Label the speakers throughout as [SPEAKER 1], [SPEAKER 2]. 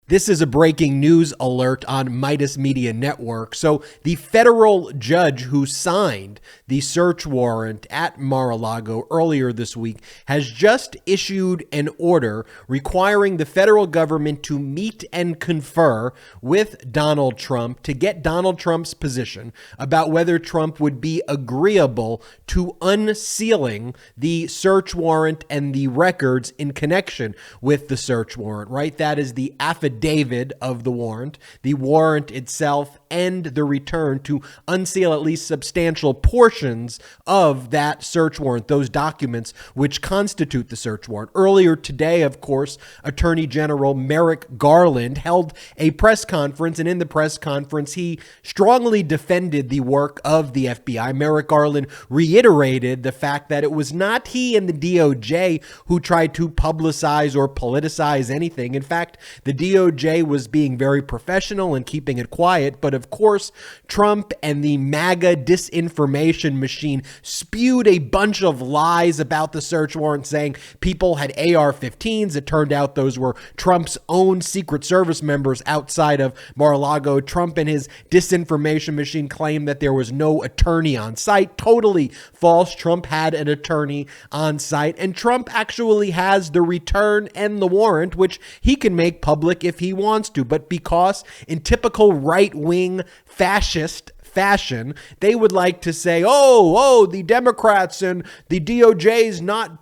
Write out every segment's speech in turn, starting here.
[SPEAKER 1] This is a breaking news alert on Midas Media Network. So the federal judge who signed the search warrant at Mar-a-Lago earlier this week has just issued an order requiring the federal government to meet and confer with Donald Trump to get Donald Trump's position about whether Trump would be agreeable to unsealing the search warrant and the records in connection with the search warrant, right? That is the affidavit of the warrant itself, and the return to unseal at least substantial portions of that search warrant, those documents which constitute the search warrant. Earlier today, of course, Attorney General Merrick Garland held a press conference, and in the press conference, he strongly defended the work of the FBI. Merrick Garland reiterated the fact that it was not he and the DOJ who tried to publicize or politicize anything. In fact, the DOJ was being very professional and keeping it quiet, but of course, Trump and the MAGA disinformation machine spewed a bunch of lies about the search warrant, saying people had AR-15s. It turned out those were Trump's own Secret Service members outside of Mar-a-Lago. Trump and his disinformation machine claimed that there was no attorney on site. Totally false. Trump had an attorney on site, and Trump actually has the return and the warrant, which he can make public if he wants to. But because in typical right-wing fascist fashion, they would like to say, the Democrats and the DOJ's not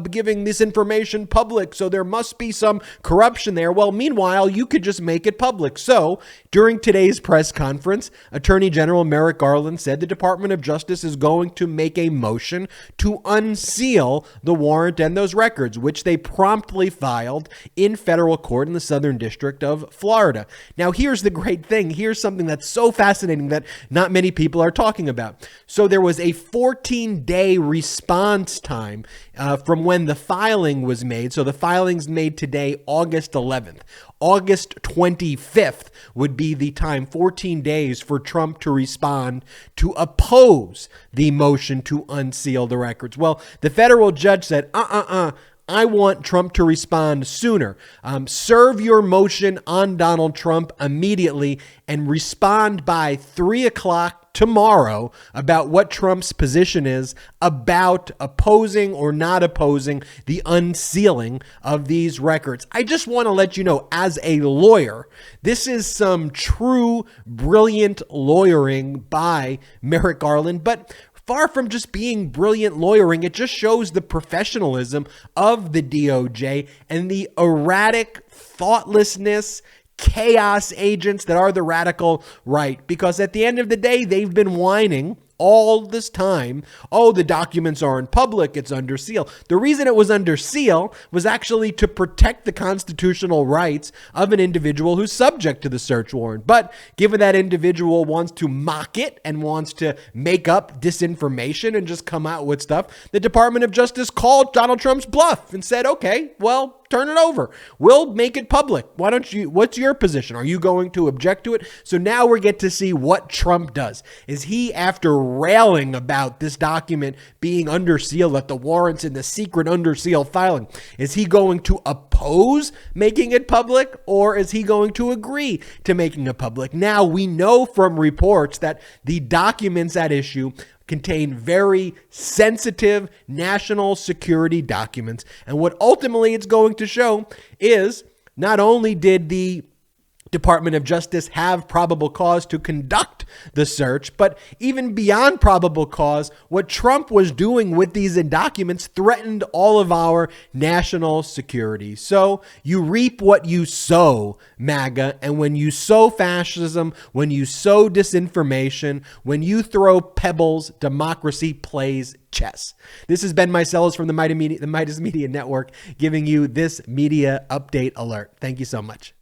[SPEAKER 1] giving this information public, so there must be some corruption there. Well, meanwhile, you could just make it public. So during today's press conference, Attorney General Merrick Garland said the Department of Justice is going to make a motion to unseal the warrant and those records, which they promptly filed in federal court in the Southern District of Florida. Now, here's the great thing. Here's something that's so fascinating that not many people are talking about. So there was a 14-day response time from when the filing was made. So the filing's made today, August 11th. August 25th would be the time, 14 days for Trump to respond to oppose the motion to unseal the records. Well, the federal judge said, I want Trump to respond sooner. Serve your motion on Donald Trump immediately and respond by 3 o'clock tomorrow about what Trump's position is about opposing or not opposing the unsealing of these records. I just want to let you know, as a lawyer, this is some true, brilliant lawyering by Merrick Garland, but far from just being brilliant lawyering, it just shows the professionalism of the DOJ and the erratic thoughtlessness, chaos agents that are the radical right. Because at the end of the day, they've been whining all this time, the documents aren't public, it's under seal. The reason it was under seal was actually to protect the constitutional rights of an individual who's subject to the search warrant. But given that individual wants to mock it and wants to make up disinformation and just come out with stuff, the Department of Justice called Donald Trump's bluff and said, okay, well, turn it over. We'll make it public. What's your position? Are you going to object to it? So now we get to see what Trump does. Is he, after railing about this document being under seal, that the warrants in the secret under seal filing, is he going to oppose making it public, or is he going to agree to making it public? Now, we know from reports that the documents at issue contain very sensitive national security documents. And what ultimately it's going to show is not only did the Department of Justice have probable cause to conduct the search, but even beyond probable cause, what Trump was doing with these documents threatened all of our national security. So you reap what you sow, MAGA, and when you sow fascism, when you sow disinformation, when you throw pebbles, democracy plays chess. This has Ben Meiselas from the Midas Media Network, giving you this media update alert. Thank you so much.